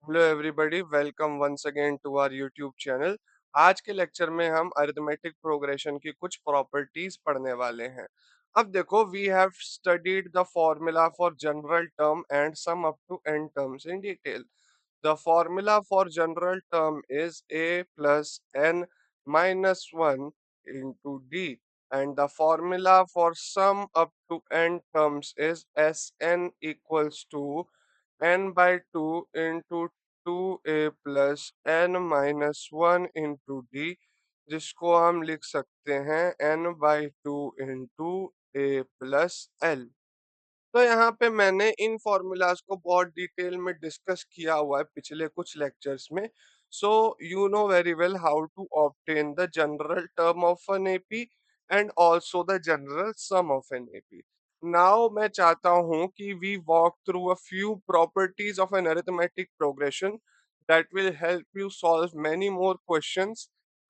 Hello everybody, welcome once again to our YouTube channel. आज के lecture में हम अरिथमेटिक प्रोग्रेशन की कुछ प्रॉपर्टीज पढ़ने वाले हैं। अब देखो, we have studied the formula for general term and sum up to n terms in detail. The formula for general term is a plus n minus 1 into d, and the formula for sum up to n terms is Sn equals to n by 2 into 2a plus n minus 1 into d, जिसको हम लिख सकते हैं n by 2 into a plus l। तो यहाँ पे मैंने इन formulas को बहुत डिटेल में डिस्कस किया हुआ है पिछले कुछ लेक्चर्स में। So you know very well how to obtain the general term of an AP and also the general sum of an AP. Now मैं चाहता हूँ कि we walk through a few properties of an arithmetic progression that will help you solve many more questions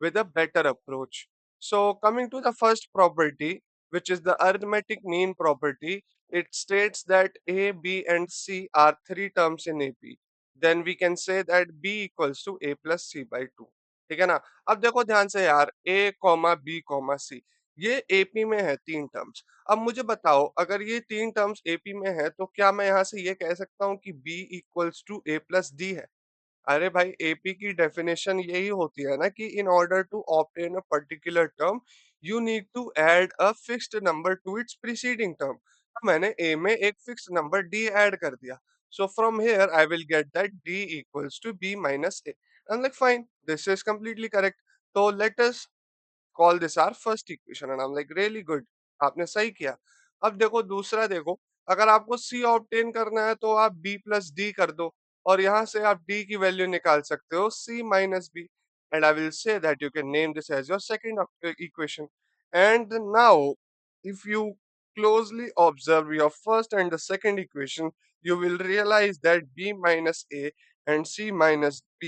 with a better approach. So coming to the first property, which is the arithmetic mean property, it states that A, B, and C are three terms in AP. Then we can say that B equals to A plus C by 2। ठीक है ना। अब देखो ध्यान से यार, A comma B comma C, ये AP में है तीन टर्म्स। अब मुझे बताओ, अगर ये तीन टर्म्स AP में है तो क्या मैं यहाँ से ये कह सकता हूँ कि B equals to A plus D है? अरे भाई, एपी की डेफिनेशन यही होती है ना कि in order to obtain a particular term you need to add a fixed number to its preceding term. तो मैंने ए में एक फिक्स्ड नंबर डी ऐड कर दिया। So from here I will get that D equals to B minus A. I am like fine, this is completely correct. तो let us call this our first equation and I am like really good, आपने सही किया। अब देखो दूसरा, देखो, अगर आपको सी ऑब्टेन करना है तो आप बी प्लस डी कर दो, और यहां से आप डी की वैल्यू निकाल सकते हो C minus B, and I will say that you can name this as your second equation. And now if you closely observe your first and the second equation, you will realize that b minus a and c minus b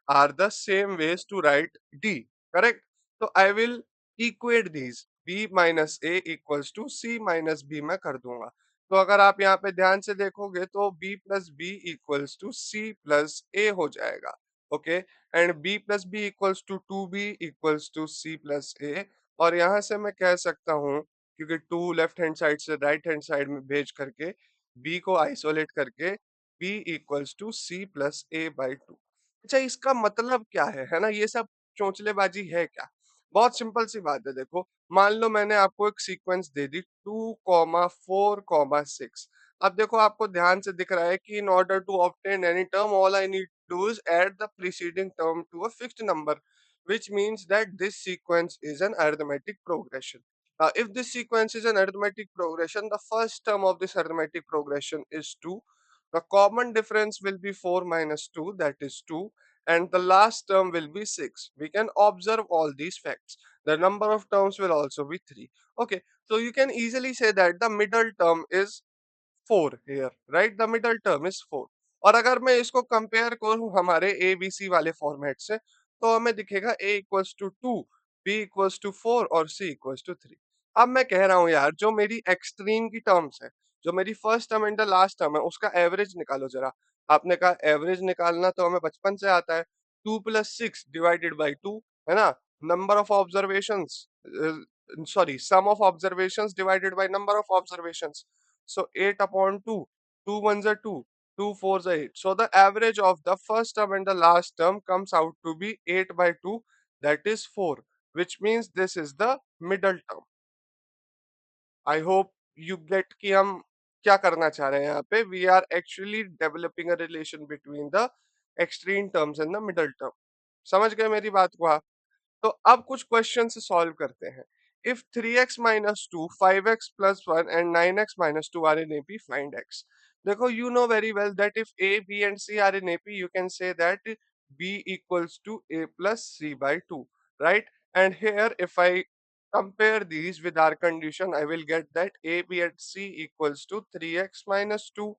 are the same ways to write d, correct? तो I will equate these, b minus a equals to c minus b मैं कर दूंगा। तो अगर आप यहाँ पे ध्यान से देखोगे तो b plus B equals to c plus A हो जाएगा। Okay, and b plus B equals to 2b equals to c plus A. और यहाँ से मैं कह सकता हूँ, क्योंकि टू लेफ्ट हैंड साइड से राइट हैंड साइड में भेज करके b को आइसोलेट करके b equals to c plus A by 2। अच्छा, इसका मतलब क्या है ना, ये सब चौंचलेबाजी है क्या? बहुत सिंपल सी बात है। देखो, मान लो मैंने आपको एक सीक्वेंस दे दी 2,4,6। अब देखो, आपको ध्यान से दिख रहा है कि in order to obtain any term all I need to is add the preceding term to a fixed number, which means that this sequence is an arithmetic progression. If this sequence is an arithmetic progression, the first term of this arithmetic progression is 2. The common difference will be 4 minus 2, that is 2, and the last term will be 6. We can observe all these facts. The number of terms will also be 3. Okay, so you can easily say that the middle term is 4 here, right? The middle term is 4। और अगर मैं इसको compare करूं हमारे A B C वाले format से, तो हमें दिखेगा a equals to 2, b equals to 4 और c इक्वल्स टू 3। अब मैं कह रहा हूं यार, जो मेरी एक्सट्रीम की टर्म्स है, जो मेरी first term and the last term है, उसका एवरेज निकालो जरा। आपने कहा एवरेज निकालना तो हमें बचपन से आता है, 2 प्लस 6 डिवाइडेड बाई 2, है ना। Number of observations, sorry, sum of observations divided by number of observations. So 8 upon 2, 2 ones are 2, 2 fours are 8. So the average of the first term and the last term comes out to be 8 by 2, that is 4, which means this is the middle term। I hope you get कि हम क्या करना चाह रहे हैं यहाँ पे। We are actually developing a relation between the extreme terms and the middle term। समझ गए मेरी बात को आप? तो अब कुछ क्वेश्चन से सॉल्व करते हैं। If 3x minus 2, 5x plus 1 and 9x minus 2 are in AP, find x। देखो, you know very well that if a b and c are in AP, you can say that b equals to a plus c by 2, right? And here if I compare these with our condition, I will get that a b and c equals to 3x minus 2,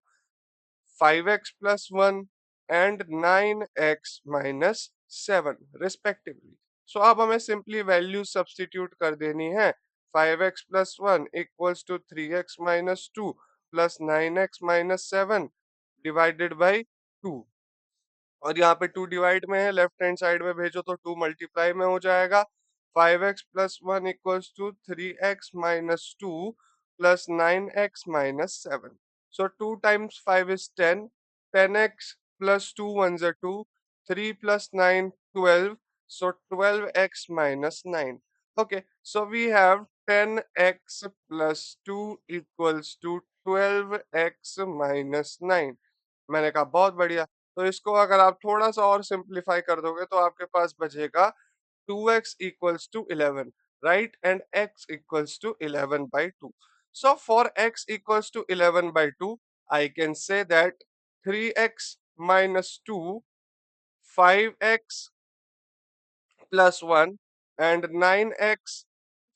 5x plus 1 and 9x minus 7 respectively। So अब हमें simply values substitute कर देनी है। 5x plus 1 equals to 3x minus 2 plus 9x minus 7 divided by 2। और यहाँ पे 2 divide में है, लेफ्ट हैंड साइड में भेजो तो 2 मल्टीप्लाई में हो जाएगा। 5x plus 1 equals to 3x minus 2 plus 9x minus 7। So 2 times 5 is 10, 10x plus 2 ones are 2, 3 plus 9 12, so 12x minus 9. Okay, so we have 10x plus 2 equals to 12x minus 9। मैंने कहा बहुत बढ़िया। तो इसको अगर आप थोड़ा सा और सिंप्लीफाई कर दोगे तो आपके पास बचेगा 2x equals to 11, right? And x equals to 11 by 2. So for x equals to 11 by 2, I can say that 3x minus 2, 5x plus 1 and 9x,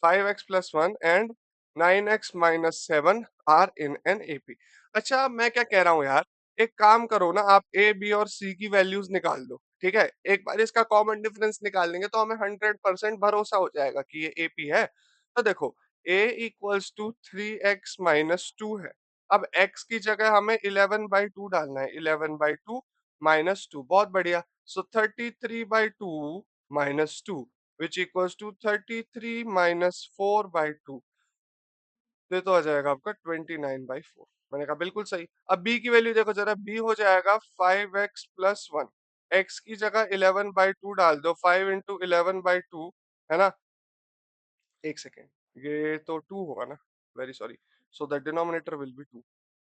5x plus 1 and 9x minus 7 are in an AP। अच्छा मैं क्या कह रहा हूँ यार, एक काम करो ना, आप a b और c की वैल्यूज निकाल दो, ठीक है? एक बार इसका कॉमन डिफरेंस निकाल लेंगे तो हमें 100% भरोसा हो जाएगा कि ये AP है। तो देखो a equals to 3x minus 2 है। अब x की जगह हमें 11/2 डालना है, 11/2 माइनस 2, बहुत बढ़िया। सो 33/2 minus 2 which equals to 33 minus 4/2। तो ये तो आ जाएगा आपका 29/4। मैंने कहा बिल्कुल सही। अब b की वैल्यू देखो जरा, b हो जाएगा 5x प्लस 1। x की जगह 11/2 डाल दो, 5 इंटू 11/2 है ना। एक सेकेंड, ये तो 2 होगा ना, very sorry. So the denominator will be 2।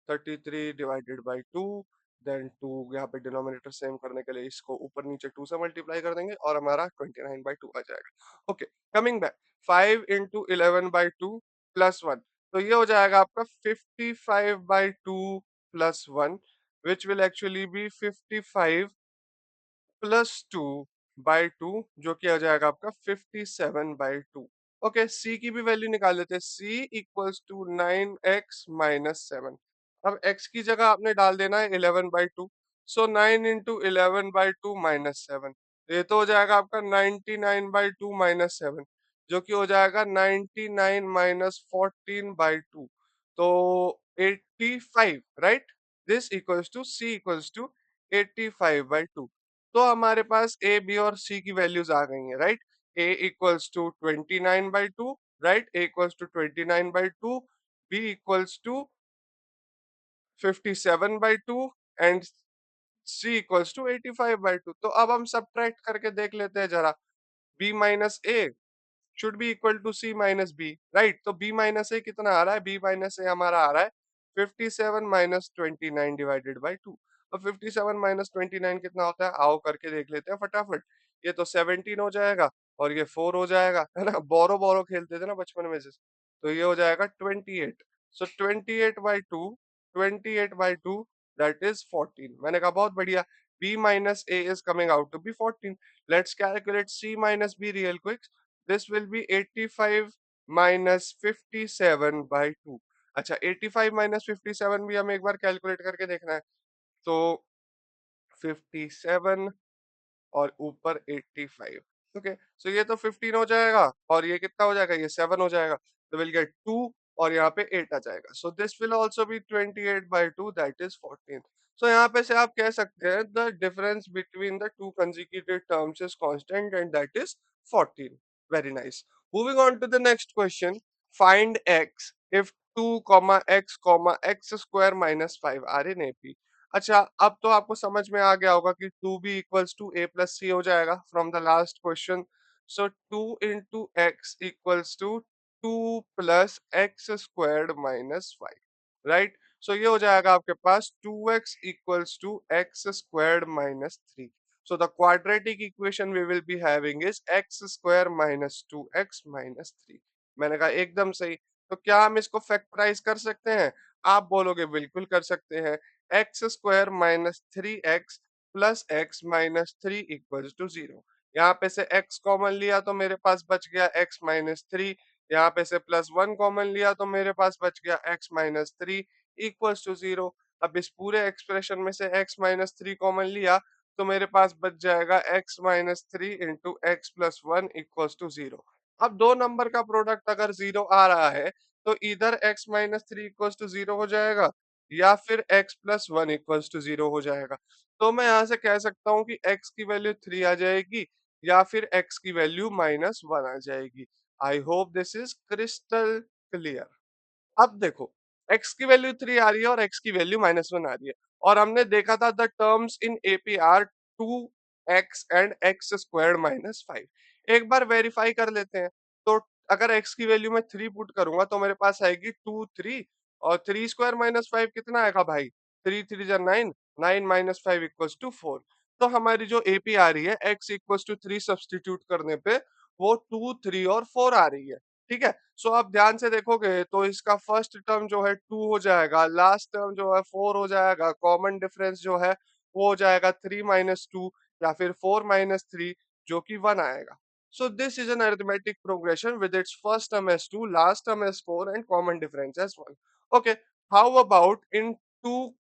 33 divided by 2, then 2, यहाँ पे डिनोमिनेटर सेम करने के लिए इसको ऊपर नीचे 2 से मल्टीप्लाई कर देंगे और हमारा 29/2 आ जाएगा। Okay, coming back, 5 into 11/2 plus 1, तो ये हो जाएगा आपका 55/2 plus 1 which will actually be 55 plus 2/2 जो कि आ जाएगा आपका 57/2। ओके, सी की भी वैल्यू निकाल लेते हैं। सी इक्वल्स टू 9x माइनस 7। अब x की जगह आपने डाल देना है 11/2, सो 9 इंटू 11/2 माइनस 7, ये तो हो जाएगा आपका 99/2 माइनस 7 जो कि हो जाएगा 99 माइनस 14/2, तो 85, right? This equals to c equals to 85/2। तो हमारे पास ए बी और सी की वैल्यूज आ गई हैं, right? A equals to 29/2, right? A equals to 29/2, b equals to 57/2 and c equals to 85/2। तो अब हम सब्ट्रैक्ट करके देख लेते हैं जरा। B minus a should be equal to c minus b, right? तो बी माइनस ए कितना आ रहा है? बी माइनस ए हमारा आ रहा है 57 माइनस 29 डिवाइडेड बाई 2। अब 57 माइनस 29 कितना होता है? आओ करके देख लेते हैं फटाफट। ये तो 17 हो जाएगा और ये 4 हो जाएगा, है ना? बोरो बोरो खेलते थे ना बचपन में से। तो ये हो जाएगा 28। सो 28/2, 28/2 दैट इज 14। मैंने कहा बहुत बढ़िया। b minus a is coming out to be 14। Let's calculate c minus b real quick। This will be 85 minus 57/2। अच्छा, 85 माइनस 57 भी हमें एक बार कैलकुलेट करके देखना है। तो 57 और ऊपर 85। ओके, सो ये तो 15 हो जाएगा और ये कितना हो जाएगा? ये 7 हो जाएगा। तो विल गेट 2 और यहाँ पे 8 आ जाएगा। So this will also be 28/2 that is 14। So यहाँ पे से आप कह सकते हैं the difference between the two consecutive terms is constant and that is 14। Very nice. Moving on to the next question, find x if 2, x, x square minus 5 are in AP। अच्छा, अब तो आपको समझ में आ गया होगा कि 2b equals to a plus C हो जाएगा from the last question. So 2 into X equals to 2 plus X squared minus 5, right? So ये हो जाएगा आपके पास 2x equals to X squared minus 3। So the quadratic equation we will be having is X square minus 2x minus 3। मैंने कहा एकदम सही। तो क्या हम इसको फैक्टराइज कर सकते हैं? आप बोलोगे बिल्कुल कर सकते हैं। X square minus 3x plus x minus 3 equals to 0। यहाँ पे से x कॉमन लिया तो मेरे पास बच गया x माइनस 3। यहाँ पे से प्लस 1 कॉमन लिया तो मेरे पास बच गया x माइनस 3 इक्वल्स टू 0। अब इस पूरे एक्सप्रेशन में से x माइनस 3 कॉमन लिया तो मेरे पास बच जाएगा x minus 3 into x plus 1 equals to 0। अब दो नंबर का प्रोडक्ट अगर 0 आ रहा है तो इधर x माइनस 3 इक्वल्स टू 0 हो जाएगा या फिर x plus one equals to 0 हो जाएगा। तो मैं यहाँ से कह सकता हूँ कि x की वैल्यू 3 आ जाएगी या फिर x की वैल्यू -1 आ जाएगी। I hope this is crystal clear. अब देखो, x की वैल्यू 3 आ रही है और x की वैल्यू -1 आ रही है, और हमने देखा था the terms in AP are 2x and x squared -5। एक बार वेरीफाई कर लेते हैं। तो अगर x की वैल्यू मैं 3 पुट करूंगा तो मेरे पास आएगी 2 3, और 3 स्क्वायर -5 कितना आएगा भाई? 3 3 जा 9, 9 -5 इक्वल्स टू 4। तो हमारी जो एपी आ रही है x इक्वल्स टू 3 सब्स्टिट्यूट करने पे वो 2 3 और 4 आ रही है। ठीक है, सो आप ध्यान से देखोगे तो इसका फर्स्ट टर्म जो है 2 हो जाएगा, लास्ट टर्म जो है 4 हो जाएगा, कॉमन डिफरेंस जो है वो हो जाएगा 3 -2 या फिर 4 -3 जो कि 1 आएगा। So this is an arithmetic progression with its first term as 2, last term as 4 and common difference as 1। Okay, how about in 2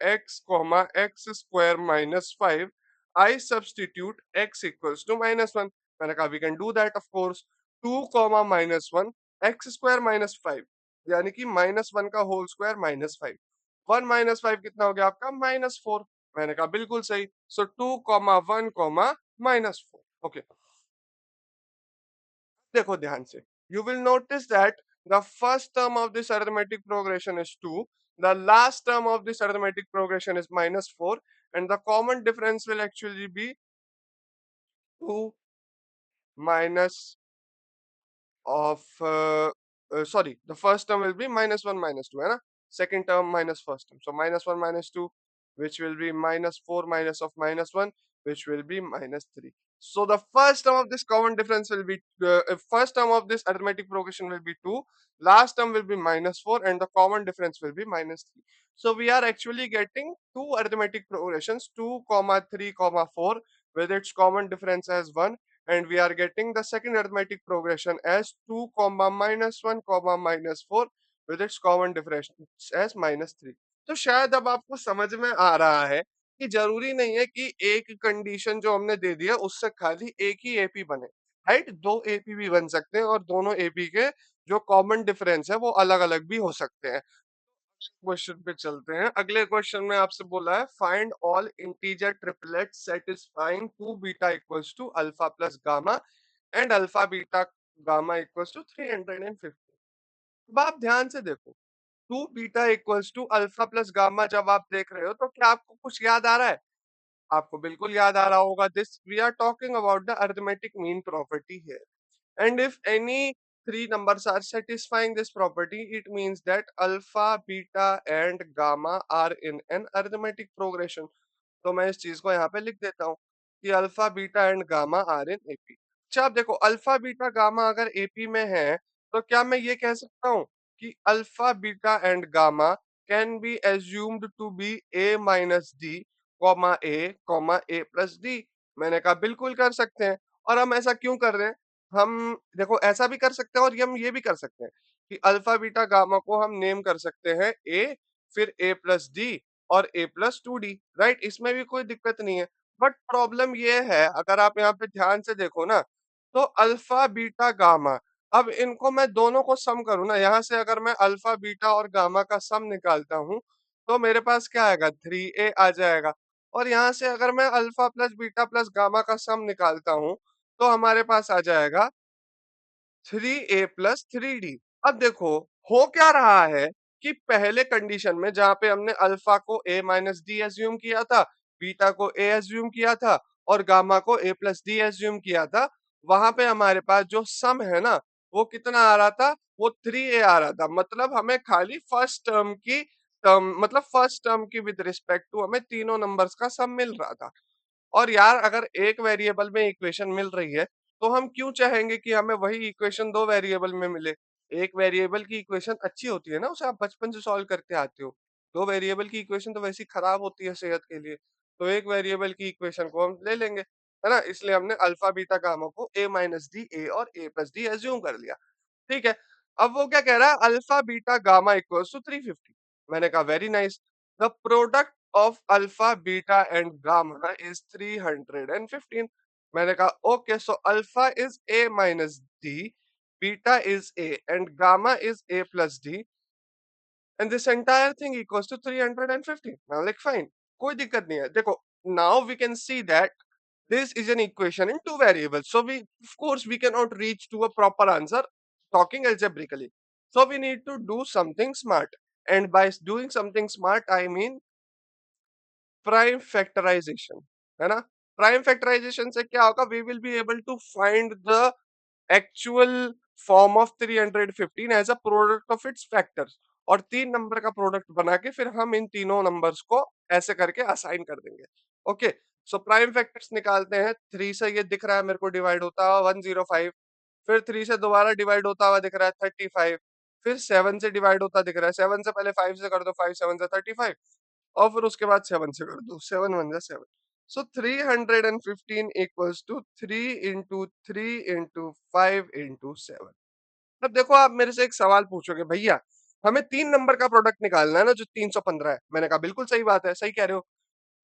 x square -5 I substitute x equals to -1। मैंने कहा we can do that of course. 2 -1 x square -5 यानी कि -1 का whole square -5। 1 -5 कितना हो गया आपका? -4। मैंने कहा बिल्कुल सही। सो 2 1 -4। ओके, देखो ध्यान से, you will notice that the first term of this arithmetic progression is 2, the last term of this arithmetic progression is -4, and the common difference will actually be 2 minus of sorry, the first term will be -1 -2 है ना, second term minus first term, so -1 -2 which will be -4 minus of -1 which will be -3। so the first term of this common difference will be first term of this arithmetic progression will be 2, last term will be -4 and the common difference will be -3। so we are actually getting two arithmetic progressions, 2 3 4 with its common difference as 1, and we are getting the second arithmetic progression as 2 -1 -4 with its common difference as -3। तो शायद अब आपको समझ में आ रहा है कि जरूरी नहीं है कि एक कंडीशन जो हमने दे दिया उससे खाली एक ही एपी बने, राइट? दो एपी भी बन सकते हैं और दोनों एपी के जो कॉमन डिफरेंस है वो अलग अलग भी हो सकते हैं। क्वेश्चन पे चलते हैं। अगले क्वेश्चन में आपसे बोला है find all integer triplets satisfying 2 beta equals to alpha plus gamma and alpha beta gamma equals to 350। अब आप ध्यान से देखो, 2 beta equals to alpha plus gamma जब आप देख रहे हो तो क्या आपको कुछ याद आ रहा है? आपको बिल्कुल याद आ रहा होगा। This we are talking about the arithmetic mean property here, and if any three numbers are satisfying this property, it means that alpha, beta and gamma are in an arithmetic progression। तो मैं इस चीज को यहाँ पे लिख देता हूँ कि alpha beta and gamma are in AP. अच्छा, आप देखो, अल्फा बीटा गामा अगर एपी में है तो क्या मैं ये कह सकता हूँ कि alpha beta and gamma can be assumed to be a minus d comma a plus d? मैंने कहा बिल्कुल कर सकते हैं। और हम ऐसा क्यों कर रहे हैं? हम देखो ऐसा भी कर सकते हैं और हम ये भी कर सकते हैं कि अल्फा बीटा गामा को हम नेम कर सकते हैं ए, फिर ए प्लस डी और a plus two D, right? इसमें भी कोई दिक्कत नहीं है। बट प्रॉब्लम ये है, अगर आप यहाँ पे ध्यान से देखो ना, तो अल्फा बीटा गामा, अब इनको मैं दोनों को सम करूँ ना, यहाँ से अगर मैं अल्फा बीटा और गामा का सम निकालता हूँ तो मेरे पास क्या आएगा? 3a आ जाएगा। और यहाँ से अगर मैं alpha plus beta plus gamma का सम निकालता हूँ तो हमारे पास आ जाएगा 3a+3d। अब देखो, हो क्या रहा है कि पहले कंडीशन में जहां पे हमने अल्फा को a माइनस डी एज्यूम किया था, बीटा को a एज्यूम किया था और गामा को a प्लस डी एज्यूम किया था, वहां पे हमारे पास जो सम है ना, वो कितना आ रहा था? वो 3a आ रहा था। मतलब हमें खाली फर्स्ट टर्म की टर्म, मतलब फर्स्ट टर्म की विद रिस्पेक्ट टू हमें तीनों नंबर्स का सम मिल रहा था। और यार अगर एक वेरिएबल में इक्वेशन मिल रही है तो हम क्यों चाहेंगे कि हमें वही इक्वेशन दो वेरिएबल में मिले? एक वेरिएबल की इक्वेशन अच्छी होती है ना, उसे आप बचपन से सॉल्व करते आते हो। दो वेरिएबल की इक्वेशन तो वैसी खराब होती है सेहत के लिए। तो एक वेरिएबल की इक्वेशन को हम ले लेंगे, है ना? इसलिए हमने अल्फा बीटा गामा को a माइनस डी ए और a प्लस डी एज्यूम कर लिया। ठीक है। अब वो क्या कह रहा है? Alpha beta gamma equals to 350। मैंने कहा very nice. The product of alpha beta and gamma is 315। मैंने कहा okay, so alpha is a minus d, beta is a and gamma is a plus d, and this entire thing equals to 315. Now like fine, कोई दिक्कत नहीं है। देखो, now we can see that this is an equation in two variables, so we of course we cannot reach to a proper answer talking algebraically, so we need to do something smart, and by doing something smart I mean prime factorization, है ना। Prime factorization से क्या होगा, we will be able to find the actual form of 315 as a product of its factors, और तीन number का product बना के फिर हम इन तीनों नंबर्स को ऐसे करके असाइन कर देंगे। ओके, सो प्राइम फैक्टर्स निकालते हैं। 3 से ये दिख रहा है मेरे को डिवाइड होता हुआ 105, फिर 3 से दोबारा डिवाइड होता हुआ दिख रहा है 35, फिर 7 से डिवाइड होता दिख रहा है, 7 से पहले 5 से कर दो, 5 7 से 35, और फिर उसके बाद 7 से कर दो, 7 1 जा 7। So 315 equals to 3 into 3 into 5 into 7। अब देखो, आप मेरे से एक सवाल पूछोगे, भैया हमें तीन नंबर का प्रोडक्ट निकालना है ना, जो 315 है। मैंने कहा बिल्कुल सही बात है, सही कह रहे हो।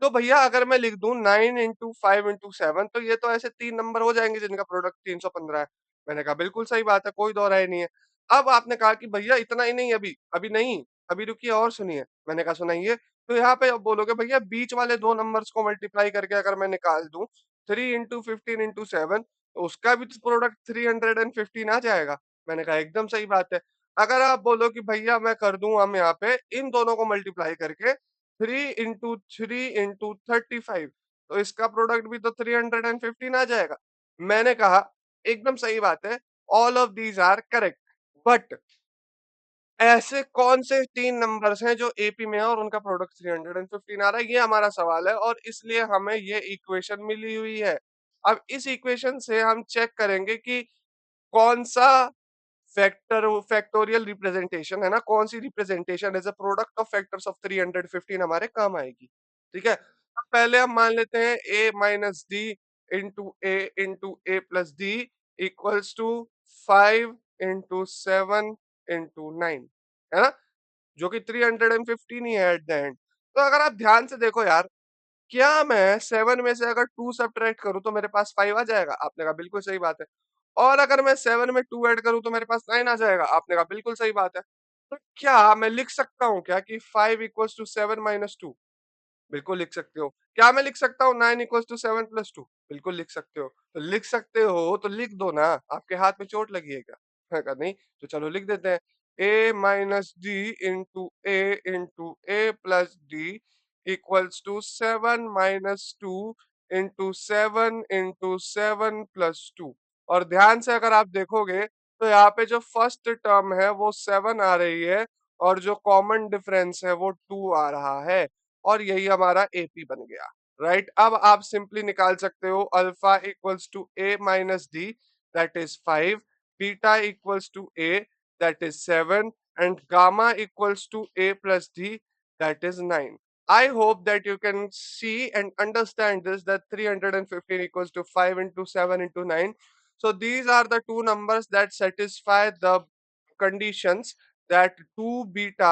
तो भैया अगर मैं लिख दूं 9 इंटू 5 इंटू 7, तो ये तो ऐसे तीन नंबर हो जाएंगे जिनका प्रोडक्ट 315 है। मैंने कहा बिल्कुल सही बात है, कोई दो राय नहीं है। अब आपने कहा कि भैया इतना ही नहीं, अभी अभी नहीं, अभी रुकिए और सुनिए। मैंने कहा सुनाइए। तो यहाँ पे अब बोलोगे भैया बीच वाले दो नंबर्स को मल्टीप्लाई करके अगर मैं निकाल दूं 3 इंटू 15 इंटू 7, तो उसका भी तो प्रोडक्ट 315 आ जाएगा। मैंने कहा एकदम सही बात है। अगर आप बोलो कि भैया मैं कर दूं हम यहाँ पे इन दोनों को मल्टीप्लाई करके 3 इंटू 3 इंटू 35, तो इसका प्रोडक्ट भी तो 315 आ जाएगा। मैंने कहा एकदम सही बात है, all of these are correct, but ऐसे कौन से तीन नंबर्स हैं जो एपी में है और उनका प्रोडक्ट 315 आ रहा है, ये हमारा सवाल है, और इसलिए हमें ये इक्वेशन मिली हुई है। अब इस इक्वेशन से हम चेक करेंगे कि कौन सा फैक्टोरियल रिप्रेजेंटेशन है ना, कौन सी representation as a product of factors of 315 हमारे काम आएगी। ठीक है, अब पहले हम मान लेते हैं a minus d into a plus d equals to 5 into 7 into 9, है ना, जो कि 315 ही है एट द एंड। तो अगर आप ध्यान से देखो यार, क्या मैं 7 में से अगर 2 सब्ट्रैक्ट करूँ तो मेरे पास 5 आ जाएगा? आपने कहा बिल्कुल सही बात है। और अगर मैं 7 में 2 ऐड करूँ तो मेरे पास 9 आ जाएगा? आपने कहा बिल्कुल सही बात है। तो क्या मैं लिख सकता हूँ क्या कि 5 इक्वल्स टू 7 माइनस 2? बिल्कुल लिख सकते हो। क्या मैं लिख सकता हूँ 9 इक्वल्स टू 7 प्लस 2? बिल्कुल लिख सकते हो। तो लिख सकते हो तो लिख दो ना, आपके हाथ में चोट लगी है क्या? मैं कहा नहीं, तो चलो लिख देते हैं। a minus d into a plus d equals to 7 minus 2 into 7 plus 2। और ध्यान से अगर आप देखोगे तो यहाँ पे जो फर्स्ट टर्म है वो 7 आ रही है, और जो कॉमन डिफरेंस है वो 2 आ रहा है, और यही हमारा एपी बन गया। राइट, अब आप सिंपली निकाल सकते हो alpha equals to a minus d, that is 5, beta equals to a, that is 7, and gamma equals to a plus d, that is 9। I hope that you can see and understand this, that 315 equals to 5 into 7 into 9. So these are the two numbers that satisfy the conditions that 2 beta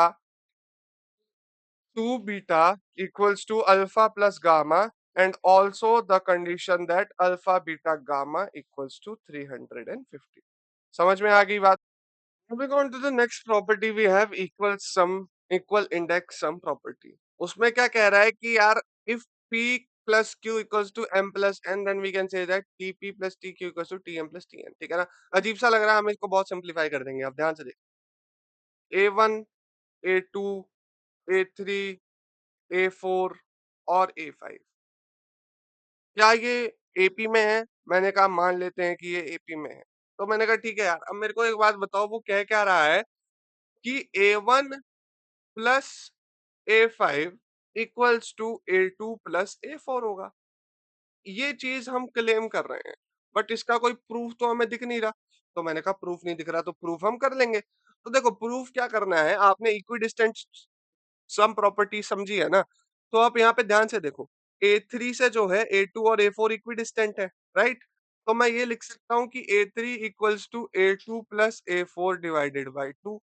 equals to alpha plus gamma, and also the condition that alpha beta gamma equals to 350. समझ में आ गई बात? Moving on to the next property, we have equal index sum property. उसमें क्या कह रहा है कि यार if p plus q equals to m plus n, then we can say that tp plus tq equals to tm plus tn। ठीक है ना, अजीब सा लग रहा है, हम इसको बहुत सिंप्लीफाई कर देंगे। आप ध्यान से देखिए, a1 a2 a3 A4 और A5, क्या ये एपी में है? मैंने कहा मान लेते हैं कि ये एपी में है। तो मैंने कहा ठीक है यार, अब मेरे को एक बात बताओ, वो कह क्या रहा है कि A1 plus A5 equals to A2 plus A4 होगा। ये चीज हम क्लेम कर रहे हैं, बट इसका कोई प्रूफ तो हमें दिख नहीं रहा। तो मैंने कहा प्रूफ नहीं दिख रहा तो प्रूफ हम कर लेंगे। तो देखो, प्रूफ क्या करना है, आपने इक्विडिस्टेंट सम प्रॉपर्टी समझी है ना, तो आप यहाँ पे ध्यान से देखो, A3 से जो है A2 और A4 इक्विडिस्टेंट है, राइट। तो मैं ये लिख सकता हूँ कि A3 equals to A2 plus A4 divided by 2।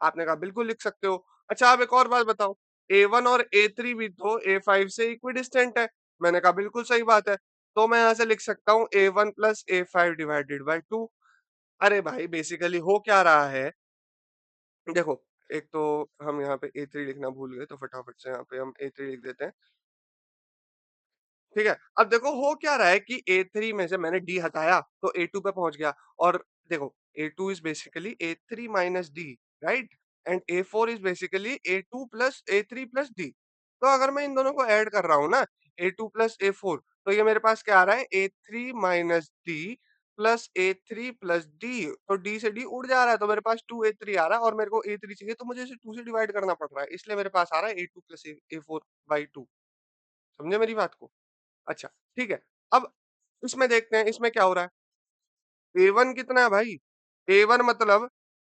आपने कहा बिल्कुल लिख सकते हो। अच्छा, आप एक और बात बताओ, A1 और A3 भी तो A5 से इक्विडिस्टेंट है। मैंने कहा बिल्कुल सही बात है। तो मैं यहाँ से लिख सकता हूँ A1 plus A5 divided by 2। अरे भाई, बेसिकली हो क्या रहा है, देखो, एक तो हम यहाँ पे A3 लिखना भूल गए, तो फटाफट से यहाँ पे हम A3 लिख देते हैं। ठीक है? अब देखो हो क्या रहा है कि A3 में से मैंने D हटाया तो A2 पे पहुँच गया, और देखो A2 is basically A3 minus D, right? And A4 is basically A2 plus A3 plus D। तो अगर मैं इन दोनों को ऐड कर रहा हूँ ना, A2 प्लस A4, तो ये मेरे पास क्या आ रहा है, A3 minus D plus A3 plus D। तो D से D उड़ जा रहा है, तो मेरे पास 2A3 आ रहा है, और मेरे को A3 चाहिए, तो मुझे इसे 2 से डिवाइड करना पड़ रहा है, इसलिए मेरे पास आ रहा है A2 प्लस A4 बाई 2। समझे मेरी बात को? अच्छा, ठीक है। अब इसमें देखते हैं इसमें क्या हो रहा है। A1 कितना है भाई? A1 मतलब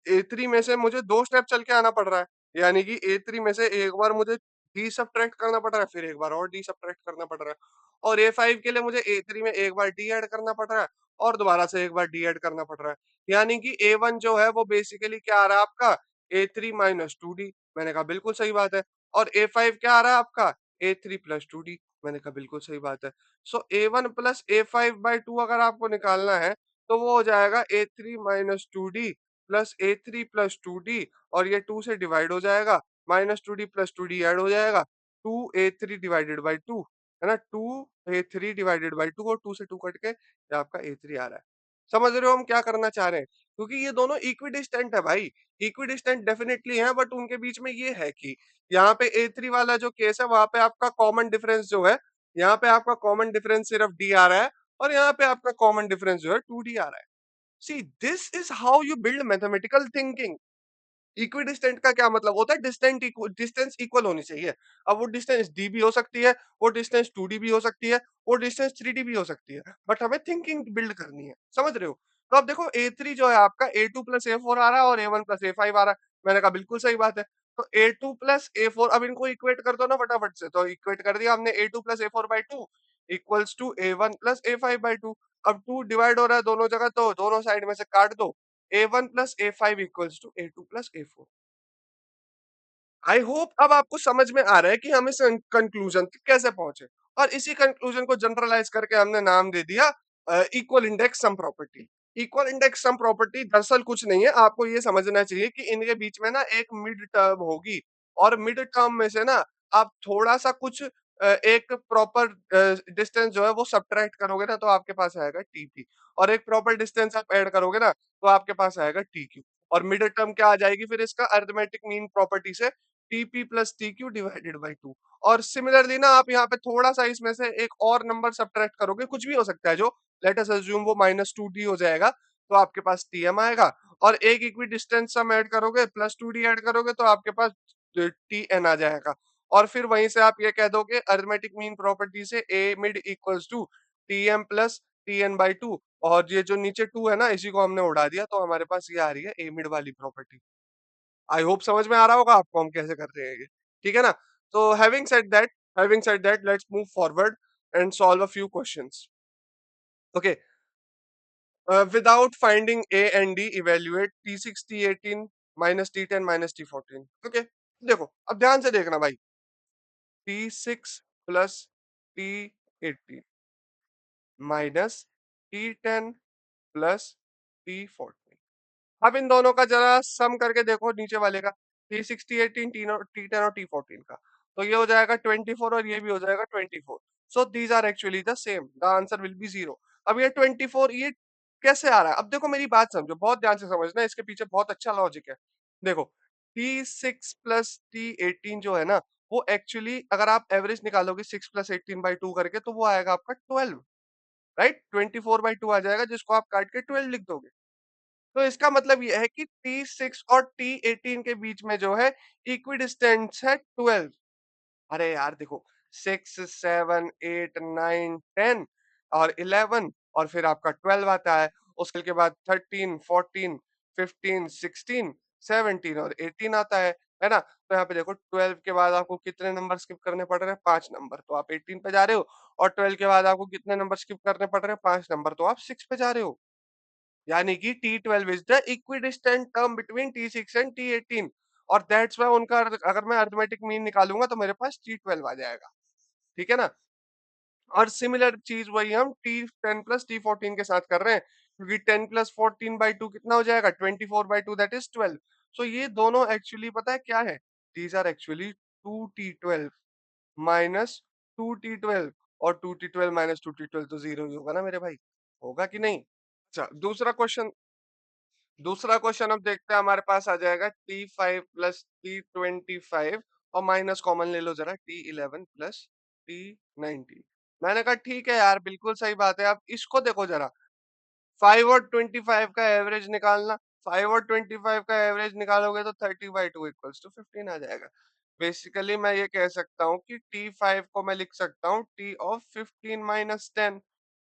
A3 में से मुझे 2 स्टेप चल के आना पड़ रहा है। यानी कि A3 में से एक बार मुझे D सब्ट्रैक्ट करना पड़ रहा है, फिर एक बार और D सब्ट्रैक्ट करना पड़ रहा है। और A5 के लिए मुझे A3 में एक बार D ऐड करना पड़ रहा है, और दोबारा से एक बार D ऐड करना पड़ रहा है। यानी कि A1 जो है वो बेसिकली क्या आ रहा है आपका, A3 माइनस 2D। मैंने कहा बिल्कुल सही बात है। और A5 क्या आ रहा है आपका, A3 प्लस 2D। मैंने कहा बिल्कुल सही बात है। सो A1 प्लस A5 बाई 2 अगर आपको निकालना है, तो वो हो जाएगा A3 minus 2D plus A3 plus 2D, और ये 2 से डिवाइड हो जाएगा, minus 2D plus 2D add हो जाएगा, 2A3 डिवाइडेड बाई 2, है ना? 2A3 डिवाइडेड बाई 2, और 2 से 2 कट के ये आपका A3 आ रहा है। समझ रहे हो हम क्या करना चाह रहे हैं? क्योंकि ये दोनों इक्विडिस्टेंट है भाई, इक्विडिस्टेंट डेफिनिटली है, बट उनके बीच में ये है कि यहाँ पे A3 वाला जो केस है, वहां पे आपका कॉमन डिफरेंस जो है, यहाँ पे आपका कॉमन डिफरेंस सिर्फ D आ रहा है, और यहाँ पे आपका कॉमन डिफरेंस जो है 2D आ रहा है। See this is how you build mathematical thinking. Equidistant का क्या मतलब होता है, डिस्टेंस इक्वल होनी चाहिए। अब वो डिस्टेंस डी भी हो सकती है, वो डिस्टेंस 2D भी हो सकती है, वो डिस्टेंस 3D भी हो सकती है, बट हमें थिंकिंग बिल्ड करनी है। समझ रहे हो? तो अब देखो A3 जो है आपका A2 प्लस A4 आ रहा है, और A1 प्लस A5 आ रहा है। मैंने कहा बिल्कुल सही बात है। तो A2 प्लस A4, अब इनको इक्वेट कर दो ना फटाफट से। तो इक्वेट कर दिया हमने, A2 plus A4 by 2 equals to A1 plus A5 by 2। अब 2 डिवाइड हो रहा है दोनों जगह, तो दोनों साइड में से काट दो। A1 plus A5 equals to A2 plus A4। I hope अब आपको समझ में आ रहा है कि हम इस कंक्लूजन तक कैसे पहुंचे, और इसी कंक्लूजन को जनरलाइज करके हमने नाम दे दिया equal index sum property. Equal index sum property दरअसल कुछ नहीं है, आपको ये समझना चाहिए कि इनके बीच में ना एक मिड टर्म होगी, और मिड टर्म में से ना आप थोड़ा सा कुछ एक प्रॉपर डिस्टेंस जो है वो सब्ट्रैक्ट करोगे ना, तो आपके पास आएगा टीपी, और एक प्रॉपर डिस्टेंस आप ऐड करोगे ना, तो आपके पास आएगा टीक्यू। और मिड टर्म क्या आ जाएगी फिर इसका, अरिथमेटिक मीन प्रॉपर्टी से TP plus TQ divided by 2। और सिमिलरली ना आप यहाँ पे थोड़ा सा इसमें से एक और नंबर सब्ट्रैक्ट करोगे, कुछ भी हो सकता है, जो लेट अस अज्यूम वो माइनस 2D हो जाएगा, तो आपके पास TM आएगा। और एक इक्वी डिस्टेंस सम ऐड करोगे, प्लस 2D ऐड करोगे, तो आपके पास TN आ जाएगा। और फिर वहीं से आप ये कह दोगे अरिथमेटिक मीन प्रॉपर्टी से A mid equals to TM plus TN by 2, और ये जो नीचे 2 है ना, इसी को हमने उड़ा दिया, तो हमारे पास ये आ रही है A मिड वाली प्रॉपर्टी। आई होप समझ में आ रहा होगा आपको हम कैसे कर रहे हैं ये, ठीक है ना? तो having said that let's move forward and solve a few questions. Okay, without finding A and D evaluate T6 T18 minus T10 minus T14। Okay, देखो अब ध्यान से देखना भाई, T6 plus T18 minus T10 plus T14। अब इन दोनों का जरा सम करके देखो नीचे वाले का, T60 18 T10 और T14 का, तो ये हो जाएगा 24, और ये भी हो जाएगा 24। So these are actually the same, the answer will be zero. अब ये 24 ये कैसे आ रहा है? अब देखो मेरी बात समझो, बहुत ध्यान से समझना, इसके पीछे बहुत अच्छा लॉजिक है। देखो T6 प्लस T18 जो है ना, वो एक्चुअली अगर आप एवरेज निकालोगे 6 प्लस 18 बाई 2 करके, तो वो आएगा आपका 12, राइट? 24 बाई 2 आ जाएगा, जिसको आप काट के 12 लिख दोगे। तो इसका मतलब ये है कि T6 और T18 के बीच में जो है इक्विडिस्टेंस है 12। अरे यार देखो, 6 7 8 9 10 और 11, और फिर आपका 12 आता है। उसके बाद 13 14 15 16 17 और 18 आता है ना? तो यहाँ पे देखो 12 के बाद आपको कितने नंबर स्किप करने पड़ रहे हैं, 5 नंबर, तो आप 18 पे जा रहे हो। और 12 के बाद आपको कितने नंबर स्किप करने पड़ रहे हैं, 5 नंबर, तो आप 6 पे जा रहे हो। यानी कि T12 is the equidistant term between T6 and T18, और दैट्स व्हाई उनका अगर मैं अरिथमेटिक मीन निकालूंगा, तो मेरे पास T12 आ जाएगा। ठीक है ना? और सिमिलर चीज वही हम T10 प्लस T14 के साथ कर रहे हैं, क्योंकि 10 प्लस 14 बाई 2 कितना हो जाएगा, 24 बाई 2 दैट इज 12। सो ये दोनों एक्चुअली पता है क्या है? These are actually 2t12 minus 2t12, और 2t12 माइनस 2t12 तो जीरो ही होगा ना मेरे भाई, होगा कि नहीं? अच्छा, दूसरा क्वेश्चन अब देखते हैं, हमारे पास आ जाएगा T5 प्लस T25, और माइनस कॉमन ले लो जरा, T11 प्लस T19। मैंने कहा ठीक है यार, बिल्कुल सही बात है। अब इसको देखो जरा, 5 और 25 का एवरेज निकालना, 5 और 25 का एवरेज निकालोगे तो 30/2 इक्वल्स टू 15 आ जाएगा। बेसिकली मैं ये कह सकता हूँ कि T5 को मैं लिख सकता हूँ T ऑफ 15 माइनस 10,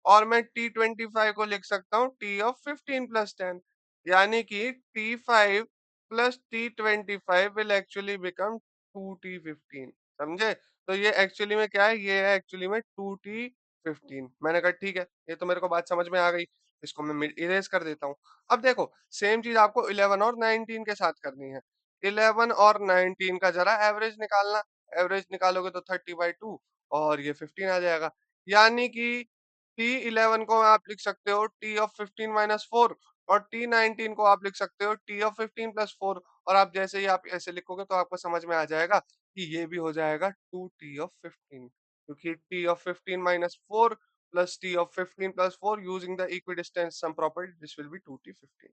और मैं T25 को लिख सकता हूँ T ऑफ 15 प्लस 10, यानी कि T5 plus T25 will actually become 2T15। समझे? तो ये एक्चुअली में क्या है, ये है एक्चुअली में 2T15। मैंने कहा ठीक है, ये तो मेरे को बात समझ में आ गई, इसको मैं इरेज कर देता हूँ। अब देखो, सेम चीज आपको 11 और 19 के साथ करनी है। 11 और 19 का जरा एवरेज निकालना, एवरेज निकालोगे तो 30/2, और ये 15 आ जाएगा। यानी कि T11 को आप लिख सकते हो T ऑफ 15 माइनस 4, और T19 को आप लिख सकते हो T ऑफ 15 प्लस 4, और आप जैसे ही आप ऐसे लिखोगे तो आपको समझ में आ जाएगा कि ये भी हो जाएगा 2T ऑफ 15, क्योंकि T of 15 minus 4 plus T of 15 plus 4 using the equidistance sum property, this will be 2T15।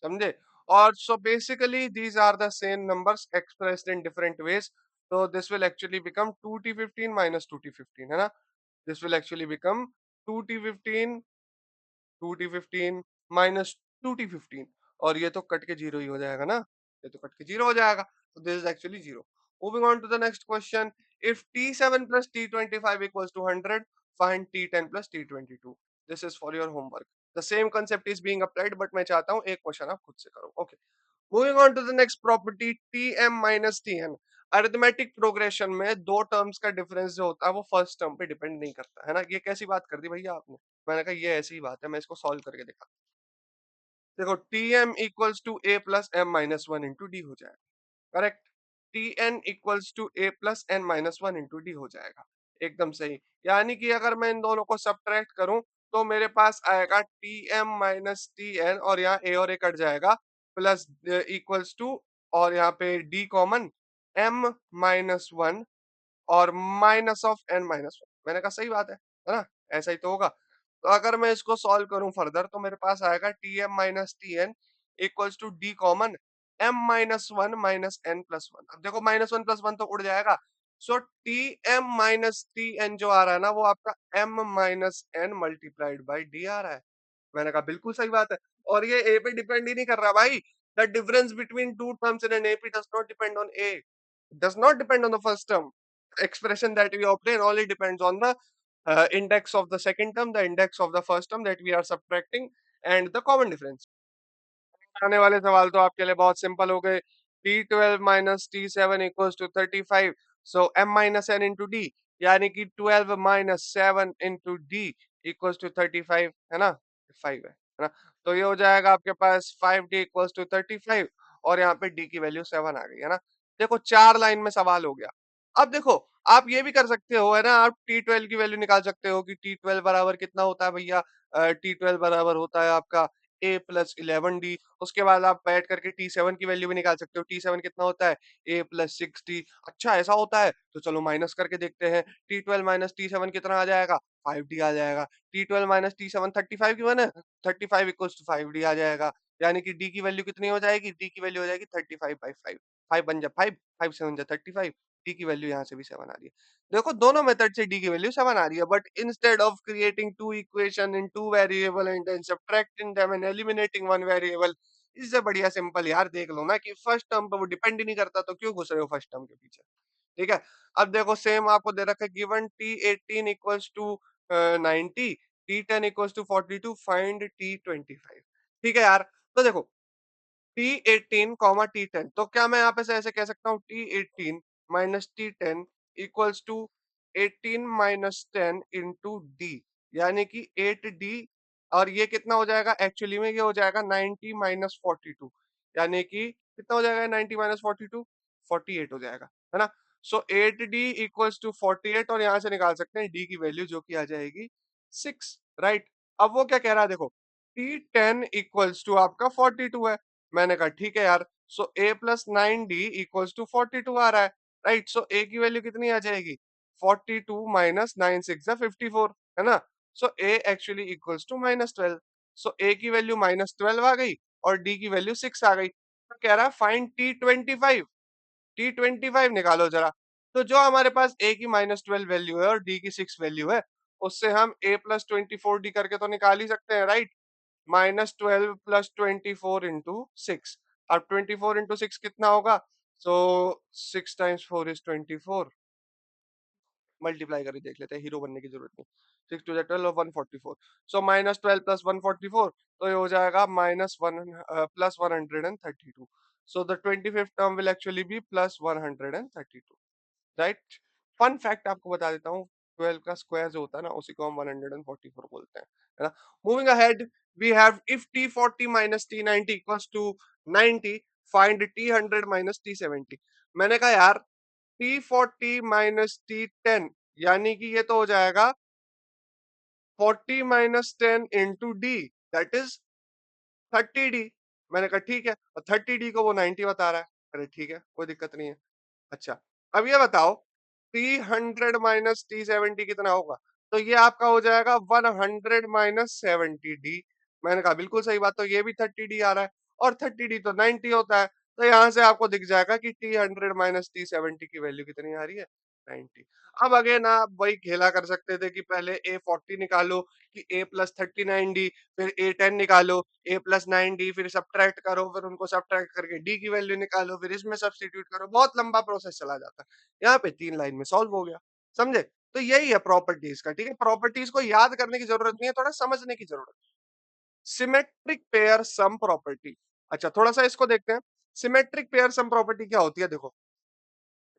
समझे? और so basically these are the same numbers expressed in different ways, so this will actually become 2T15 minus 2T15, है ना? This will actually become 2T15, 2T15 minus 2T15, और ये तो cut के zero ही हो जाएगा ना, ये तो कट के जीरो हो जाएगा, so this is actually zero. Moving on to the next question, if T7 plus T25 equals to 100, find T10 plus T22. This is for your homework. The same concept is being applied, but मैं चाहता हूँ एक question आप खुद से करो। Okay. Moving on to the next property, Tm minus Tn। Arithmetic progression में दो टर्म्स का डिफरेंस जो होता है वो फर्स्ट टर्म पे डिपेंड नहीं करता है ना। ये कैसी बात कर दी भैया आपने? मैंने कहा ये ऐसी ही बात है, मैं इसको सॉल्व करके दिखा। देखो, Tm equals to a plus m minus one into d हो जाएगा, correct. Tn equals to a plus n minus one into d हो जाएगा, एकदम सही। यानी कि अगर मैं इन दोनों को सब्ट्रैक्ट करूं तो मेरे पास आएगा Tm माइनस Tn, और यहाँ a और a कट जाएगा, प्लस इक्वल्स टू, और यहाँ पे d common, m minus one और minus of n minus one. मैंने कहा सही बात है ना? ऐसा ही तो होगा। तो अगर मैं इसको सॉल्व करूं फर्दर तो मेरे पास आएगा Tm minus Tn equals to d common m minus one minus n plus one. अब देखो, माइनस वन प्लस वन तो उड़ जाएगा, सो Tm माइनस Tn जो आ रहा है ना वो आपका m minus n multiplied by d आ रहा है। मैंने कहा बिल्कुल सही बात है, और ये a पे डिपेंड ही नहीं कर रहा भाई। The difference between two terms in an AP does not depend on a, does not depend on the first term. Expression that we obtain only depends on the index of the second term, the index of the first term that we are subtracting, and the common difference. आने वाले सवाल तो आपके लिए बहुत simple हो गए। T12 minus T7 equals to 35, so m minus n into d, यानी कि 12 minus 7 into d equals to 35, है ना? 5 है ना? तो ये हो जाएगा आपके पास 5d इक्वल्स टू 35, और यहाँ पे d की वैल्यू 7 आ गई, है ना? देखो, 4 लाइन में सवाल हो गया। अब देखो, आप ये भी कर सकते हो, है ना? आप T12 की वैल्यू निकाल सकते हो कि T12 बराबर कितना होता है भैया। T12 बराबर होता है आपका a प्लस 11d। उसके बाद आप बैठ करके T7 की वैल्यू भी निकाल सकते हो। T7 कितना होता है? a plus 6d। अच्छा, ऐसा होता है तो चलो माइनस करके देखते हैं। T12 माइनस T7 कितना आ जाएगा? 5d आ जाएगा। T12 माइनस T7 35 की वन है, 35 इक्वल्स टू 5d आ जाएगा। यानी कि d की वैल्यू कितनी हो जाएगी? d की वैल्यू हो जाएगी 35/5। 5 बन जा 5, 5 7 जा 35, d की वैल्यू यहाँ से भी 7 आ रही है। देखो, दोनों मेथड से d की वैल्यू 7 आ रही है, but instead of creating two equation in two variable and then subtracting them and eliminating one variable, इससे बढ़िया सिंपल यार देख लो ना कि फर्स्ट टर्म पे वो डिपेंड ही नहीं करता, तो क्यों घुस रहे हो फर्स्ट टर्म के पीछे? ठीक है। अब देखो, सेम आपको दे रखा है, given T18 equals to 90, T10 equals to 42, find T25। ठीक है यार। तो देखो, T18 कॉमा T10, तो क्या मैं यहाँ पे से ऐसे कह सकता हूँ T18 minus T10 equals to 18 minus 10 into d, यानी कि 8d, और ये कितना हो जाएगा? एक्चुअली में ये हो जाएगा 90 माइनस 42, यानी कि कितना हो जाएगा 90 माइनस 42? 48 हो जाएगा, है ना? सो 8d इक्वल्स टू 48, और यहाँ से निकाल सकते हैं d की वैल्यू जो कि आ जाएगी 6, राइट? अब वो क्या कह रहा है देखो, T10 इक्वल्स टू आपका 42 है, मैंने कहा ठीक है यार, सो ए प्लस 9d इक्वल्स टू 42 आ रहा है, राइट? सो ए की वैल्यू कितनी आ जाएगी? 42 माइनस 9 6 54, है ना? सो ए एक्चुअली इक्वल्स टू -12। सो ए की वैल्यू -12 आ गई और डी की वैल्यू 6 आ गई। तो कह रहा है फाइंड T25, T25 निकालो जरा। तो जो हमारे पास ए की -12 वैल्यू है और डी की 6 वैल्यू है, उससे हम a प्लस 24d करके तो निकाल ही सकते हैं, राइट? -12 plus 24 into 6। अब 24 इंटू 6 कितना होगा? सो 6 टाइम्स 4 इज 24। मल्टीप्लाई करके देख लेते हैं, हीरो बनने की जरूरत नहीं। 6 टू 12 और 144। सो -12 प्लस 144, तो ये हो जाएगा -1 plus 132। So the 25th term will actually be plus 132, right? Fun fact आपको बता देता हूँ, 12 का स्क्वायर जो होता है ना, उसी को हम 144 बोलते हैं, है ना? Moving ahead, we have if T40 minus T90 equals to 90, find T100 minus T70। मैंने कहा यार, T40 माइनस T10, यानी कि ये तो हो जाएगा 40 minus 10 into D, that is 30d। मैंने कहा ठीक है, और 30d को वो 90 बता रहा है। अरे ठीक है, कोई दिक्कत नहीं है। अच्छा, अब ये बताओ, T100 माइनस T70 कितना होगा? तो ये आपका हो जाएगा 100 माइनस 70d। मैंने कहा बिल्कुल सही बात, तो ये भी 30d आ रहा है, और 30d तो 90 होता है। तो यहाँ से आपको दिख जाएगा कि T100 माइनस T70 की वैल्यू कितनी आ रही है? 90। अब अगेन आप वही खेला कर सकते थे कि पहले A40 निकालो, कि A प्लस 39d, फिर A10 निकालो, A प्लस 9d, फिर सब्ट्रैक्ट करो, फिर उनको सब्ट्रैक्ट करके D की वैल्यू निकालो, फिर इसमें सब्स्टिट्यूट करो, बहुत लंबा प्रोसेस चला जाता है। यहाँ पे 3 लाइन में सॉल्व हो गया, समझे? तो यही है प्रॉपर्टीज का, ठीक है? प्रॉपर्टीज को याद करने की जरूरत नहीं है, थोड़ा समझने की जरूरत है। Symmetric pair sum property. अच्छा, थोड़ा सा इसको देखते हैं। सिमेट्रिक पेयर सम प्रॉपर्टी क्या होती है? देखो,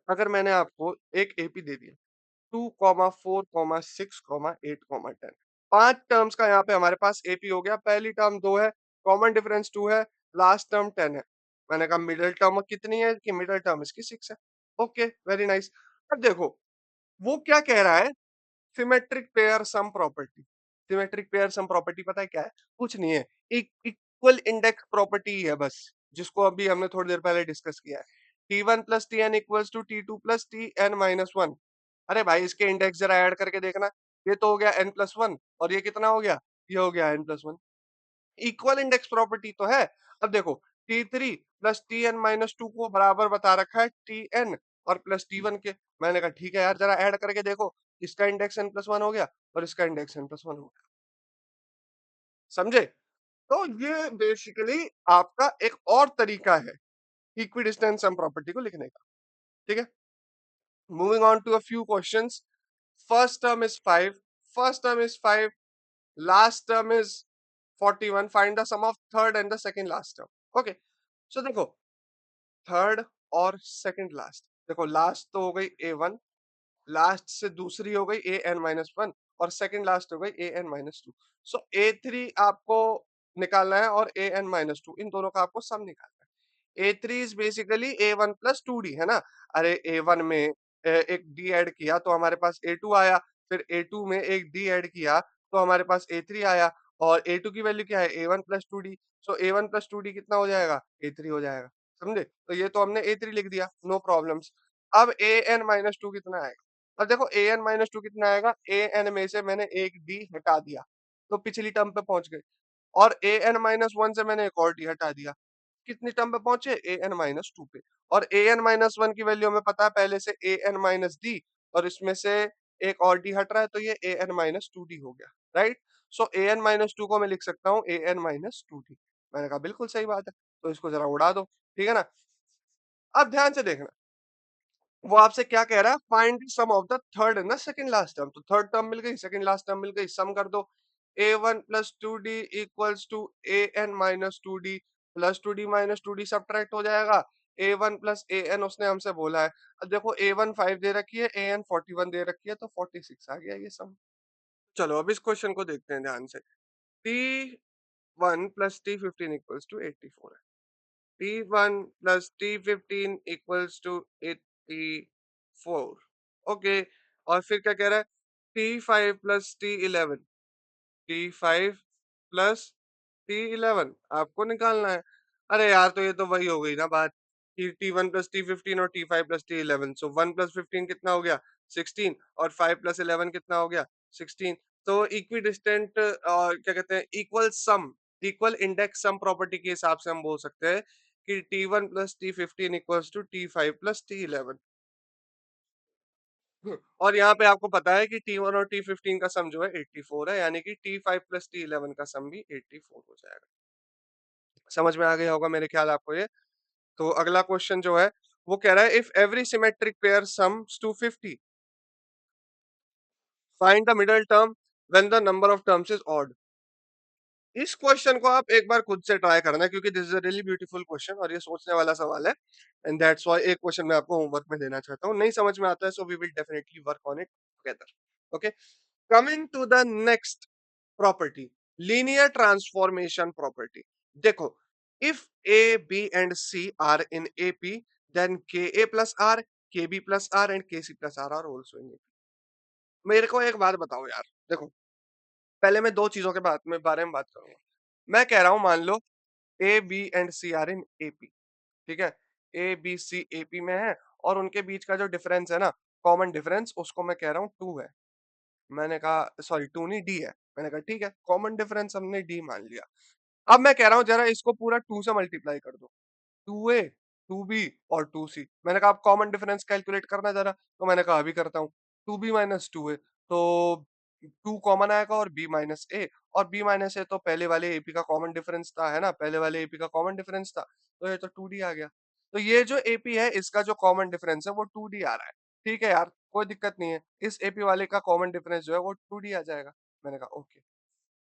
अगर मैंने आपको एक एपी दे दिया, 2,4,6,8,10, 5 टर्म्स का यहाँ पे हमारे पास एपी हो गया। पहली टर्म 2 है, कॉमन डिफरेंस 2 है, लास्ट टर्म 10 है। मैंने कहा मिडिल टर्म कितनी है? कि मिडिल टर्म इसकी 6 है। Okay, very nice. अब देखो, वो क्या कह रहा है? Symmetric pair sum property. Symmetric pair sum property पता है क्या है? कुछ नहीं है, एक इक्वल इंडेक्स प्रॉपर्टी है बस, जिसको अभी हमने थोड़ी देर पहले डिस्कस किया है। T1 plus t n equals to T2 plus t n minus one. अरे भाई, इसके इंडेक्स जरा ऐड करके देखना। ये तो हो गया n+1, और ये कितना हो गया? ये हो गया n+1। इक्वल इंडेक्स प्रॉपर्टी तो है। अब देखो, T3 plus t n minus two को बराबर बता रखा है Tn और प्लस T1 के। मैंने कहा ठीक है यार, जरा ऐड करके देखो। इसका इंडेक्स n+1 हो गया और इसका इंडेक्स n+1 हो गया, समझे? तो ये बेसिकली आपका एक और तरीका है इक्विडिस्टेंस सम प्रॉपर्टी को लिखने का, ठीक है? Moving on to a few questions. First term is 5, first term is 5, last term is 41, find the sum of third and the second last term. Okay, so देखो, थर्ड और second last, देखो last तो हो गई A1, last से दूसरी हो गई an-1, और सेकंड लास्ट हो गई an-2। सो A3 आपको निकालना है और an-2, इन दोनों का आपको सम निकालना है। A3 is basically A1 plus 2d, है ना? अरे A1 में एक d ऐड किया तो हमारे पास A2 आया, फिर A2 में एक d ऐड किया तो हमारे पास A3 आया, और A2 की वैल्यू क्या है? A1 plus 2d। सो A1 प्लस 2d कितना हो जाएगा? A3 हो जाएगा, समझे? तो ये तो हमने A3 लिख दिया, नो प्रॉब्लम्स। अब an-2 कितना आएगा? अब देखो, an-2 कितना आएगा? an में से मैंने एक d हटा दिया, तो पिछली टर्म पे पहुंच गए, और an-1 से मैंने एक और d हटा दिया, कितनी टर्म पे पहुंचे? an-2 पे। और an-1 की वैल्यू हमें पता है पहले से an-d, और इसमें से एक और d हट रहा है, तो ये an-2d हो गया, राइट? सो an-2 को मैं लिख सकता हूँ an-2d। मैंने कहा बिल्कुल सही बात है, तो इसको जरा उड़ा दो, ठीक है ना? अब ध्यान से देखना, वो आपसे क्या कह रहा है? Find the sum of the third and the second last term. तो थर्ड टर्म मिल गई, सेकंड लास्ट टर्म मिल गई, सम कर दो। a1 plus 2d equals to an minus 2d plus 2d minus 2d subtract हो जाएगा। a1 प्लस an उसने हमसे बोला है। अब देखो, a1 5 दे रखी है, an 41 दे रखी है, तो 46 आ गया ये सम। चलो अब इस क्वेश्चन को देखते हैं ध्यान से। t1 plus t15 equals to 84 है। T1 plus T15 equals to 84। Okay, और फिर क्या कह रहा है? T5 plus T11, T5 plus T11 आपको निकालना है। अरे यार, तो ये तो वही हो गई ना बात कि T1 प्लस T15 और T5 प्लस T11, सो 1 प्लस 15 कितना हो गया? 16, और 5 प्लस 11 कितना हो गया? 16। तो इक्वी डिस्टेंट क्या कहते हैं, इक्वल इंडेक्स सम प्रॉपर्टी के हिसाब से हम बोल सकते हैं कि T1 plus T15 equals to T5 plus T11। और यहाँ पे आपको पता है कि T1 और T15 का सम जो है 84 है, यानी कि T5 प्लस T11 का सम भी 84 हो जाएगा। समझ में आ गया होगा मेरे ख्याल आपको ये। तो अगला क्वेश्चन जो है वो कह रहा है, if every symmetric pair sums to 50, find the middle term when the number of terms is odd. इस क्वेश्चन को आप एक बार खुद से ट्राई करना, क्योंकि this is a really beautiful question और ये सोचने वाला सवाल है। एंड दैट्स व्हाई एक क्वेश्चन मैं आपको होमवर्क में देना चाहता हूँ। नहीं समझ में आता है, so we will definitely work on it together. Okay, coming to the next property, linear transformation property. देखो, if A B and C are in AP, then K A plus R, K B plus R and K C plus R are also in AP. मेरे को एक बात बताओ यार, देखो, पहले मैं दो चीजों के बारे में बात करूंगा। मैं कह रहा हूं, मान लो A B and C are in AP, ठीक है? ए बी सी एपी में है, और उनके बीच का जो डिफरेंस है ना, कॉमन डिफरेंस, उसको मैं कह रहा हूँ 2 है। मैंने कहा सॉरी, 2 नहीं, डी है। मैंने कहा ठीक है, कॉमन डिफरेंस हमने डी मान लिया। अब मैं कह रहा हूँ जरा इसको पूरा 2 से मल्टीप्लाई कर दो, 2a, 2b और 2c। मैंने कहा आप कॉमन डिफरेंस कैलकुलेट करना जरा, तो मैंने कहा अभी करता हूँ। 2b माइनस 2a, तो 2 कॉमन आएगा और b माइनस a, और b माइनस a तो पहले वाले एपी का कॉमन डिफरेंस था, है ना? पहले वाले एपी का कॉमन डिफरेंस था, तो ये तो 2d आ गया। तो ये जो एपी है इसका जो कॉमन डिफरेंस है वो 2d आ रहा है। ठीक है यार, कोई दिक्कत नहीं है, इस एपी वाले का कॉमन डिफरेंस जो है वो 2d आ जाएगा। मैंने कहा ओके।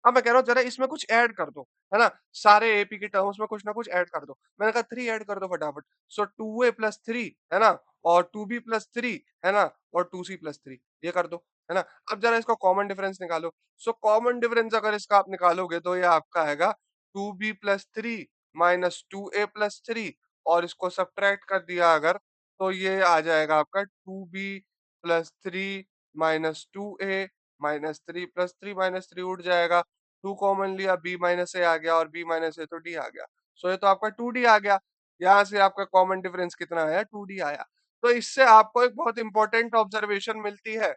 अब मैं कह रहा हूँ जरा इसमें कुछ ऐड कर दो, है ना? सारे एपी के टर्म्स में कुछ ना कुछ ऐड कर दो। मैंने कहा 3 ऐड कर दो फटाफट। सो 2a प्लस 3, है ना? और 2b प्लस 3, है ना? और 2c प्लस 3, ये कर दो, है ना? अब जरा इसका कॉमन डिफरेंस निकालो। सो कॉमन डिफरेंस अगर इसका आप निकालोगे तो ये आपका आएगा 2b plus 3 minus 2a plus 3, और इसको सब्ट्रैक्ट कर दिया अगर, तो ये आ जाएगा आपका 2b plus 3 minus 2a minus 3 plus 3 minus 3 उठ जाएगा। 2 कॉमन लिया, b माइनस ए आ गया, और b माइनस ए तो d आ गया। सो ये तो आपका 2d आ गया। यहाँ से आपका कॉमन डिफरेंस कितना आया? 2d आया। तो इससे आपको एक बहुत इंपॉर्टेंट ऑब्जर्वेशन मिलती है,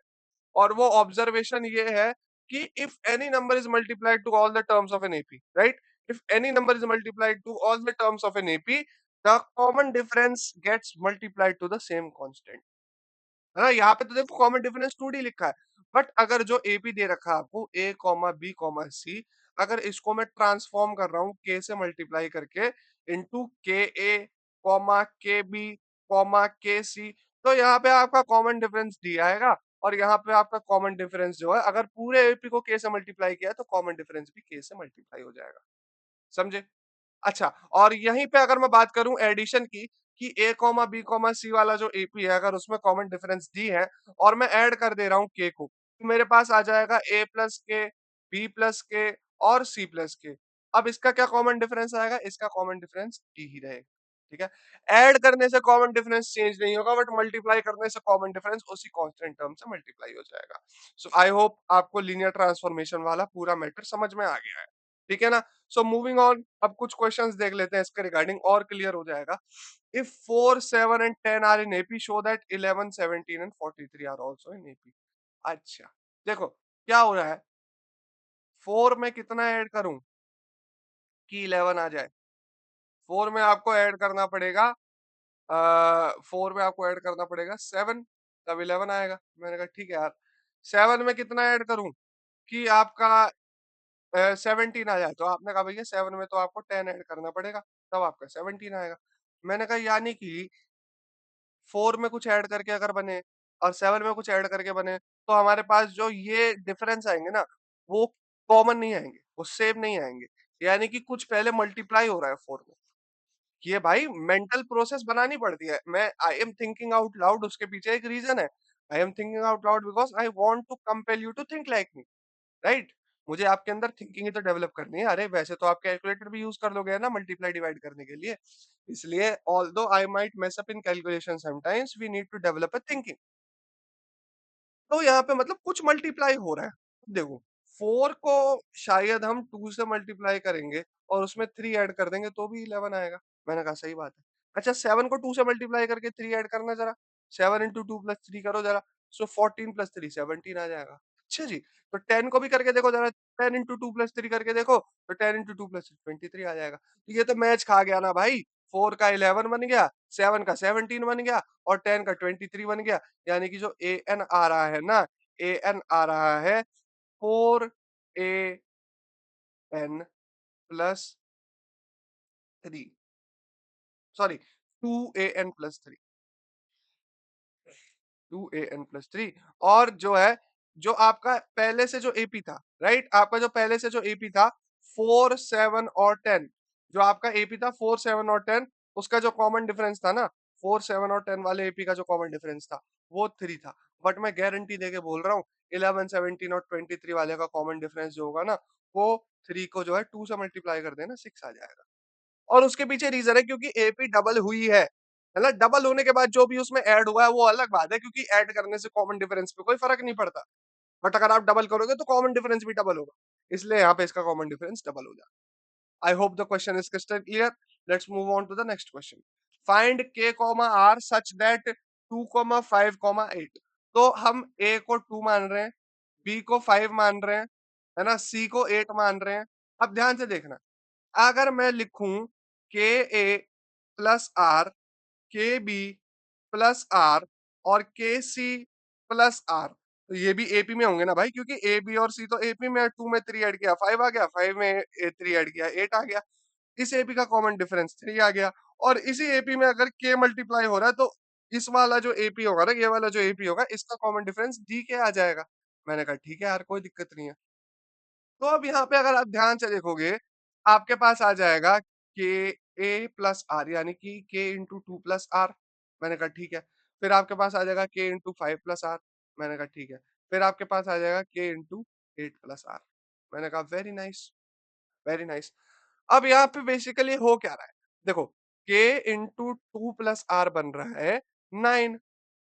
और वो ऑब्जर्वेशन ये है कि if any number is multiplied to all the terms of an AP, right? If any number is multiplied to all the terms of an AP, the common difference gets multiplied to the same constant. है ना? यहाँ पे तो देखो common difference 2d लिखा है, but अगर जो एपी दे रखा है आपको a कॉमा बी कॉमा सी, अगर इसको मैं ट्रांसफॉर्म कर रहा हूँ k से मल्टीप्लाई करके इनटू के ए कॉमा के बी कॉमा के सी, तो यहाँ पे आपका कॉमन डिफरेंस d आएगा, और यहाँ पे आपका कॉमन डिफरेंस जो है, अगर पूरे एपी को k से मल्टीप्लाई किया है तो कॉमन डिफरेंस भी k से मल्टीप्लाई हो जाएगा। समझे? अच्छा, और यहीं पे अगर मैं बात करूं एडिशन की, कि ए कॉमा बी कॉमा सी वाला जो एपी है, अगर उसमें कॉमन डिफरेंस डी है और मैं ऐड कर दे रहा हूं के को, तो मेरे पास आ जाएगा ए प्लस के, बी प्लस के और सी प्लस के। अब इसका क्या कॉमन डिफरेंस आएगा? इसका कॉमन डिफरेंस डी ही रहेगा। ठीक है, ऐड करने से कॉमन डिफरेंस चेंज नहीं होगा, बट मल्टीप्लाई करने से कॉमन डिफरेंस उसी कांस्टेंट टर्म से मल्टीप्लाई हो जाएगा। सो आई होप आपको लीनियर ट्रांसफॉर्मेशन वाला पूरा मैटर समझ में आ गया है। ठीक है ना? सो मूविंग ऑन, अब कुछ क्वेश्चंस देख लेते हैं इसके रिगार्डिंग, और क्लियर हो जाएगा। If 4 7 and 10 are in AP, show that 11 17 and 43 are also in AP. अच्छा, देखो क्या हो रहा है, 4 में कितना ऐड करूं कि 11 आ जाए? 4 में आपको ऐड करना पड़ेगा, 4 में आपको ऐड करना पड़ेगा 7, तब 11 आएगा। मैंने कहा ठीक है यार, 7 में कितना ऐड करूं कि आपका 17 आ जाए? तो आपने कहा भैया 7 में तो आपको 10 ऐड करना पड़ेगा, तब आपका 17 आएगा। मैंने कहा यानी कि 4 में कुछ ऐड करके अगर बने और 7 में कुछ ऐड करके बने, तो हमारे पास जो ये डिफरेंस आएंगे ना, वो कॉमन नहीं आएंगे, वो सेम नहीं आएंगे। यानी कि कुछ पहले मल्टीप्लाई हो रहा है 4 में। ये भाई मेंटल प्रोसेस बनानी पड़ती है। मैं I am thinking out loud, उसके पीछे एक रीजन है। I am thinking out loud because I want to compel you to think like me, right? मुझे आपके अंदर थिंकिंग ही तो डेवलप करनी है। अरे वैसे तो आप कैलकुलेटर भी यूज कर लोगे ना मल्टीप्लाई डिवाइड करने के लिए। इसलिए although I might mess up in calculation sometimes, we need to develop a thinking. तो यहाँ पे मतलब कुछ मल्टीप्लाई हो रहा है। देखो, 4 को शायद हम 2 से मल्टीप्लाई करेंगे और उसमें 3 ऐड कर देंगे तो भी 11 आएगा। मैंने कहा सही बात है। अच्छा 7 को 2 से मल्टीप्लाई करके 3 ऐड करना ज़रा, 7 इंटू 2 प्लस 3 करो ज़रा, सो 14 प्लस 3 17 आ जाएगा। अच्छा जी, तो 10 को भी करके देखो ज़रा, 10 इंटू 2 प्लस 3 करके देखो, तो 10 इंटू 2 प्लस 23 आ जाएगा। तो ये तो मैच खा गया ना भाई, 4 का 11 बन गया, 7 का 17 बन गया और 10 का 23 बन गया। यानी कि जो एन आ रहा है ना, एन आ रहा है 4 एन प्लस 3, सॉरी 2 प्लस 3, 2 और जो है, जो आपका पहले से जो एपी था, राइट, आपका जो पहले से जो एपी था 4 7 और 10, जो आपका एपी था 4 7 और 10, उसका जो कॉमन डिफरेंस था ना, 4 7 और 10 वाले एपी का जो कॉमन डिफरेंस था वो 3 था। बट मैं गारंटी देके बोल रहा हूँ 11 17 और 23 वाले का कॉमन डिफरेंस जो होगा ना, वो 3 को जो है 2 से मल्टीप्लाई कर देना 6 आ जाएगा। और उसके पीछे रीजन है क्योंकि एपी डबल हुई है, मतलब डबल होने के बाद जो भी उसमें ऐड हुआ है वो अलग बात है, क्योंकि ऐड करने से कॉमन डिफरेंस पे कोई फर्क नहीं पड़ता। बट अगर आप डबल करोगे तो कॉमन डिफरेंस भी डबल होगा, इसलिए यहाँ पे इसका कॉमन डिफरेंस डबल हो जाता है। I hope the question is crystal clear. Let's move on to the next question. Find k comma r such that 2 5 8। तो हम ए को 2 मान रहे हैं, बी को 5 मान रहे हैं, है ना, सी को 8 मान रहे हैं। अब ध्यान से देखना, अगर मैं लिखूं के A plus R, K B plus are और के सी प्लस आर, तो ये भी एपी में होंगे ना भाई, क्योंकि ए बी और सी तो एपी में, 2 में 3 ऐड किया 5 आ गया, 5 में 3 ऐड किया 8 आ गया। इस एपी का कॉमन डिफरेंस 3 आ गया। और इसी एपी में अगर के मल्टीप्लाई हो रहा है तो इस वाला जो एपी होगा ना, ये वाला जो एपी होगा, इसका कॉमन डिफरेंस डी के आ जाएगा। मैंने कहा ठीक है यार, कोई दिक्कत नहीं है। तो अब यहाँ पे अगर आप ध्यान से देखोगे, आपके पास आ जाएगा के ए प्लस आर, यानी कि के इंटू 2 प्लस आर। मैंने कहा ठीक है। फिर आपके पास आ जाएगा के इंटू 5 प्लस आर। मैंने कहा ठीक है। फिर आपके पास आ जाएगा के इंटू 8 प्लस आर। मैंने कहा वेरी नाइस, वेरी नाइस। अब यहाँ पे बेसिकली हो क्या रहा है, देखो, के इंटू 2 प्लस आर बन रहा है 9।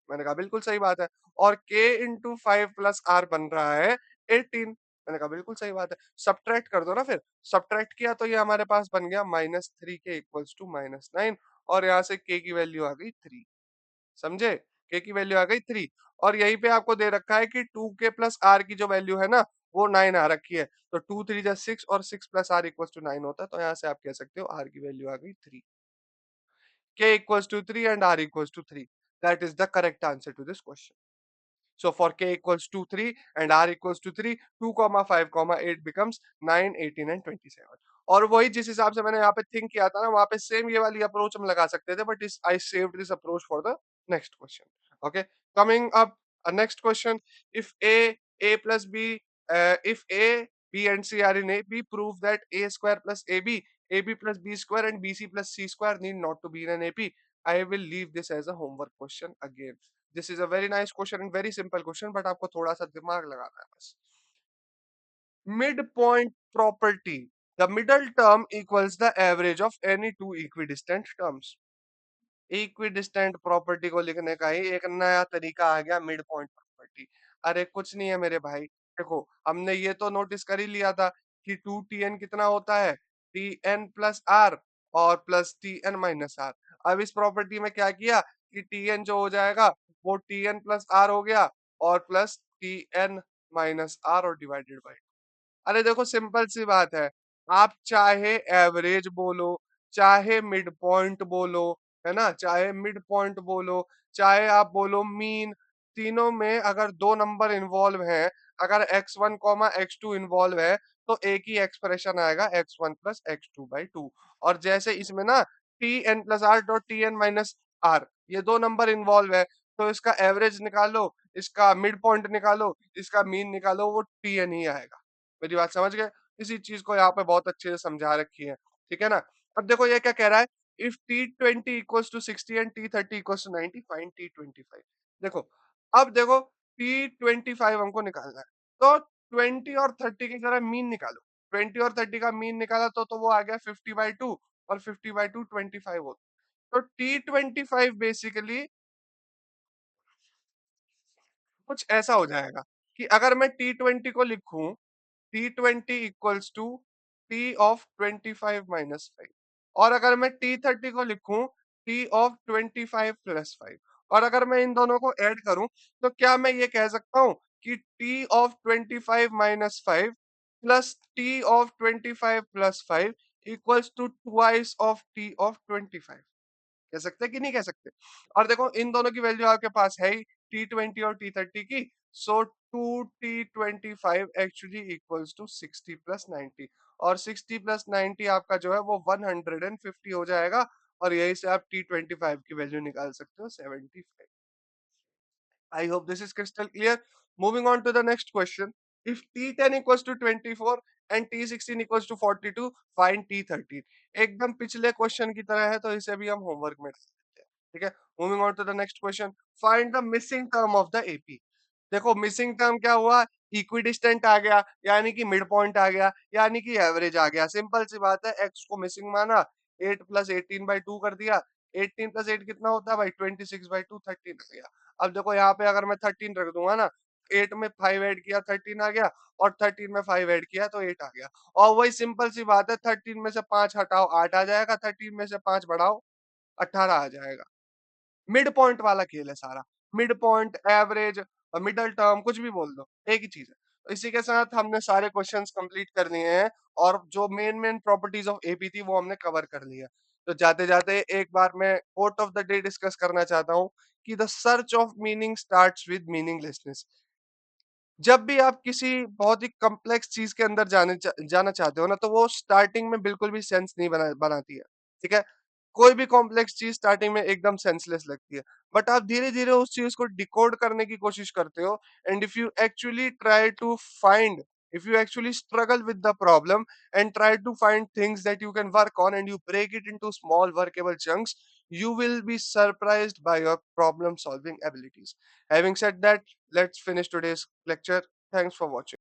मैंने कहा बिल्कुल सही बात है। और k इंटू 5 प्लस आर बन रहा है 18। मैंने कहा बिल्कुल सही बात है। सब्ट्रैक्ट कर दो ना फिर। सब्ट्रैक्ट किया तो ये हमारे पास बन गया -3k इक्वल्स टू -9, और यहाँ से k की वैल्यू आ गई 3। समझे, k की वैल्यू आ गई 3। और यहीं पे आपको दे रखा है कि 2k प्लस r की जो वैल्यू है ना, वो 9 आ रखी है। तो 2 3 जा 6 और 6 प्लस r इक्वल्स टू 9 होता है। तो यहाँ से आप कह सकते हो r की वैल्यू आ गई 3। k equals to 3 and r equals to 3. That is the correct answer to this question. So for k equals to 3 and r equals to 3, 2 comma 5 comma 8 becomes 9, 18 and 27. और वही जिस हिसाब से मैंने यहाँ पे थिंक किया था ना, वहां पे सेम ये वाली अप्रोच हम लगा सकते थे, बट इस I saved this approach for the next question. Okay, coming up next question. If a plus b, if a, b and c are in a, b prove that a square plus ab plus b square and bc plus c square need not to be in an ap. I will leave this as a homework question again. This is a very nice question and very simple question, but आपको थोड़ा सा दिमाग लगाना है बस। Mid point property, the middle term equals the average of any two equidistant terms. Equidistant property को लिखने का ही एक नया तरीका आ गया, मिड पॉइंट प्रॉपर्टी। अरे कुछ नहीं है मेरे भाई, देखो हमने ये तो नोटिस कर ही लिया था कि 2tn कितना होता है, tn प्लस आर और प्लस tn माइनस आर। अब इस प्रॉपर्टी में क्या किया कि tn जो हो जाएगा वो tn प्लस आर हो गया और प्लस tn माइनस आर और डिवाइडेड बाई। अरे देखो सिंपल सी बात है, आप चाहे एवरेज बोलो, चाहे मिड पॉइंट बोलो, है ना, चाहे मिड पॉइंट बोलो, चाहे आप बोलो मीन, तीनों में अगर दो नंबर इन्वॉल्व हैं, अगर x1 कॉमा x2 इन्वॉल्व है, तो एक ही एक्सप्रेशन आएगा x1 प्लस x2/2। और जैसे इसमें ना t n plus r dot t n minus r, ये दो नंबर इन्वॉल्व है, तो इसका एवरेज निकालो, इसका मिड पॉइंट निकालो, इसका मीन निकालो, वो टी एन ही आएगा। मेरी बात समझ गए? इसी चीज को यहाँ पे बहुत अच्छे से समझा रखी है, ठीक है ना। अब देखो ये क्या कह रहा है, if T20 equals to 60 and T30 equals to 90 find T25। देखो, अब देखो T25 हमको निकालना है, तो 20 और 30 की जरा मीन निकालो। 20 और 30 का मीन निकाला तो वो आ गया 50/2, और 50/2 25 होता है। तो T25 बेसिकली कुछ ऐसा हो जाएगा कि अगर मैं T20 को लिखूं, T20 equals to T of 25 - 5। और अगर मैं T30 को लिखूं T ऑफ 25 + 5, और अगर मैं इन दोनों को ऐड करूं तो क्या मैं ये कह सकता हूं कि T of 25 - 5 plus T of 25 + 5 equals to twice of T of 25? कह सकते हैं कि नहीं कह सकते? और देखो इन दोनों की वैल्यू आपके पास है ही, T20 और T30 की। सो 2T25 एक्चुअली इक्वल्स टू 60 + 90, और 60 + 90 आपका जो है वो 150 हो जाएगा, और यही से आप T25 की वैल्यू निकाल सकते हो 75। I hope this is crystal clear. Moving on to the next question. If T10 equals to 24 and T16 equals to 42, find T13. एकदम पिछले क्वेश्चन की तरह है, तो इसे भी हम होमवर्क में कर सकते हैं। ठीक है, moving on to the next question. Find the missing term of the AP. देखो मिसिंग टर्म क्या हुआ, इक्विडिस्टेंट आ गया, यानी कि मिड पॉइंट आ गया, यानी कि एवरेज आ गया। सिंपल सी बात है, एक्स को मिसिंग माना, 8 + 18/2 कर दिया। 18 + 8 कितना होता है भाई, 26/2, 13 आ गया। अब देखो यहाँ पे अगर मैं 13 रख दूंगा ना, 8 में 5 ऐड किया 13 आ गया, और 13 में 5 ऐड किया तो 8 आ गया। और वही सिंपल सी बात है, 13 में से 5 हटाओ 8 आ जाएगा, 13 में से 5 बढ़ाओ 18 आ जाएगा। मिड पॉइंट वाला खेल है सारा। Mid point, average, middle term, कुछ भी बोल दो, एक ही चीज है। तो इसी के साथ हमने सारे क्वेश्चंस कंप्लीट कर लिए हैं, और जो main main properties of AP थी वो हमने कवर कर लिया। तो जाते जाते एक बार मैं quote of the day discuss करना चाहता हूँ कि the search of meaning starts with meaninglessness. जब भी आप किसी बहुत ही कॉम्प्लेक्स चीज के अंदर जाना चाहते हो ना, तो वो स्टार्टिंग में बिल्कुल भी सेंस नहीं बनाती है। ठीक है, कोई भी कॉम्प्लेक्स चीज स्टार्टिंग में एकदम सेंसलेस लगती है, बट आप धीरे धीरे उस चीज को डिकोड करने की कोशिश करते हो। And if you actually try to find, if you actually struggle with the problem and try to find things that you can work on, and you break it into small workable chunks, you will be surprised by your problem solving abilities. Having said that, let's finish today's lecture. Thanks for watching.